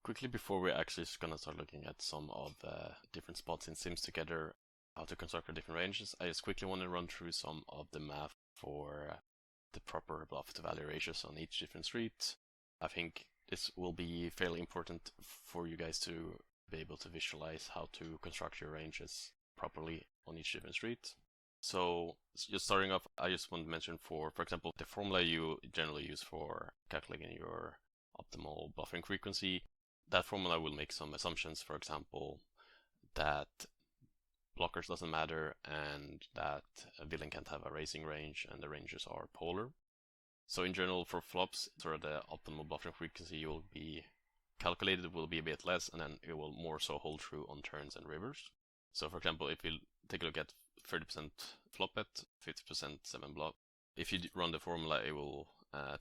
quickly before we're actually gonna start looking at some of the different spots in Sims Together, how to construct the different ranges, I just quickly want to run through some of the math for the proper bluff to value ratios on each different street. I think this will be fairly important for you guys to be able to visualize how to construct your ranges properly on each different street. So just starting off, I just want to mention for example, the formula you generally use for calculating your optimal bluffing frequency. That formula will make some assumptions, for example, that blockers doesn't matter and that a villain can't have a raising range and the ranges are polar. So in general, for flops, sort of the optimal bluffing frequency will be calculated will be a bit less, and then it will more so hold true on turns and rivers. So for example, if we take a look at 30% flop bet, 50% 7 bluff, if you run the formula, it will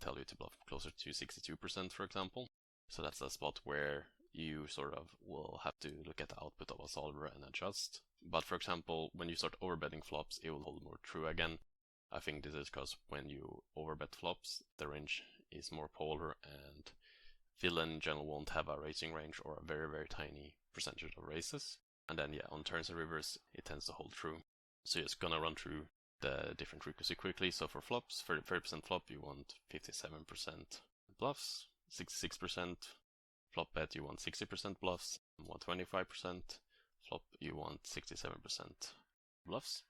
tell you to bluff closer to 62%, for example. So that's a spot where you sort of will have to look at the output of a solver and adjust. But for example, when you start overbetting flops, it will hold more true again. I think this is because when you overbet flops, the range is more polar and villain in general won't have a raising range or a very, very tiny percentage of raises. And then on turns and rivers, it tends to hold true. So just gonna run through the different frequency quickly. So for flops, for 30% flop, you want 57% bluffs, 66% flop bet, you want 60% bluffs, 125% flop, you want 67% bluffs.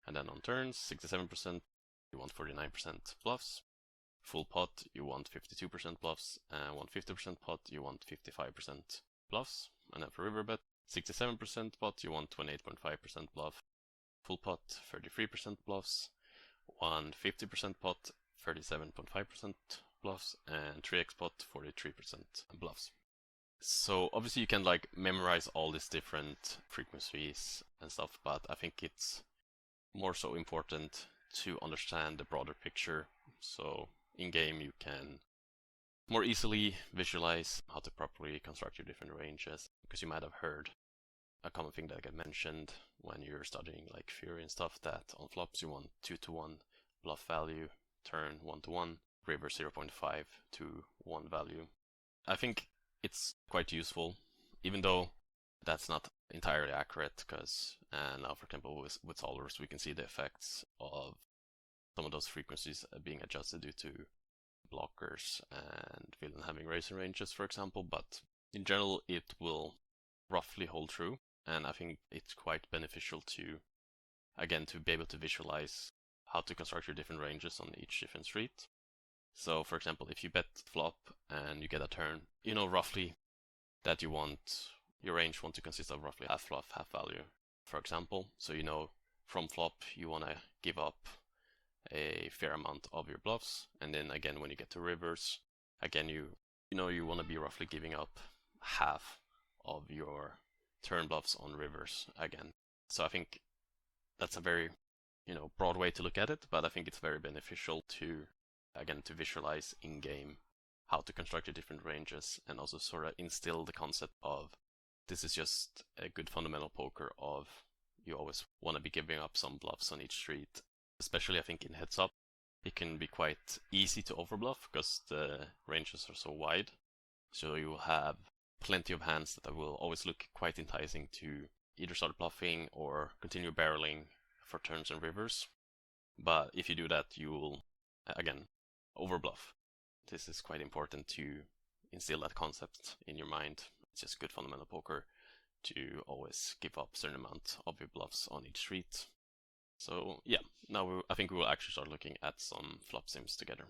And then on turns, 67%, you want 49% bluffs. Full pot, you want 52% bluffs, and 150% pot, you want 55% bluffs. And then for river bet, 67% pot, you want 28.5% bluff. Full pot, 33% bluffs. 150% pot, 37.5% bluffs, and 3x pot, 43% bluffs. So obviously you can like memorize all these different frequencies and stuff, but I think it's more so important to understand the broader picture. So in game you can more easily visualize how to properly construct your different ranges, because you might have heard a common thing that I mentioned when you're studying like Fury and stuff, that on flops you want 2-to-1 bluff value, turn 1-to-1, river 0.5 to 1 value. I think it's quite useful, even though that's not entirely accurate, because now for example with solvers we can see the effects of some of those frequencies being adjusted due to blockers and villain having raising ranges, for example, but in general it will roughly hold true, and I think it's quite beneficial to, again, to be able to visualize how to construct your different ranges on each different street. So for example, if you bet flop and you get a turn, you know roughly that you want your range want to consist of roughly half fluff, half value, for example. So you know from flop you want to give up a fair amount of your bluffs, and then again when you get to rivers, again you know you want to be roughly giving up half of your turn bluffs on rivers again. So I think that's a very broad way to look at it, but I think it's very beneficial to, again, to visualize in game how to construct your different ranges, and also sort of instill the concept of this is just a good fundamental poker of you always want to be giving up some bluffs on each street. Especially I think in heads up, it can be quite easy to overbluff because the ranges are so wide. So you will have plenty of hands that will always look quite enticing to either start bluffing or continue barreling for turns and rivers. But if you do that, you will, again, overbluff. This is quite important to instill that concept in your mind. It's just good fundamental poker to always give up a certain amount of your bluffs on each street. So yeah, now I think we will actually start looking at some flop sims together.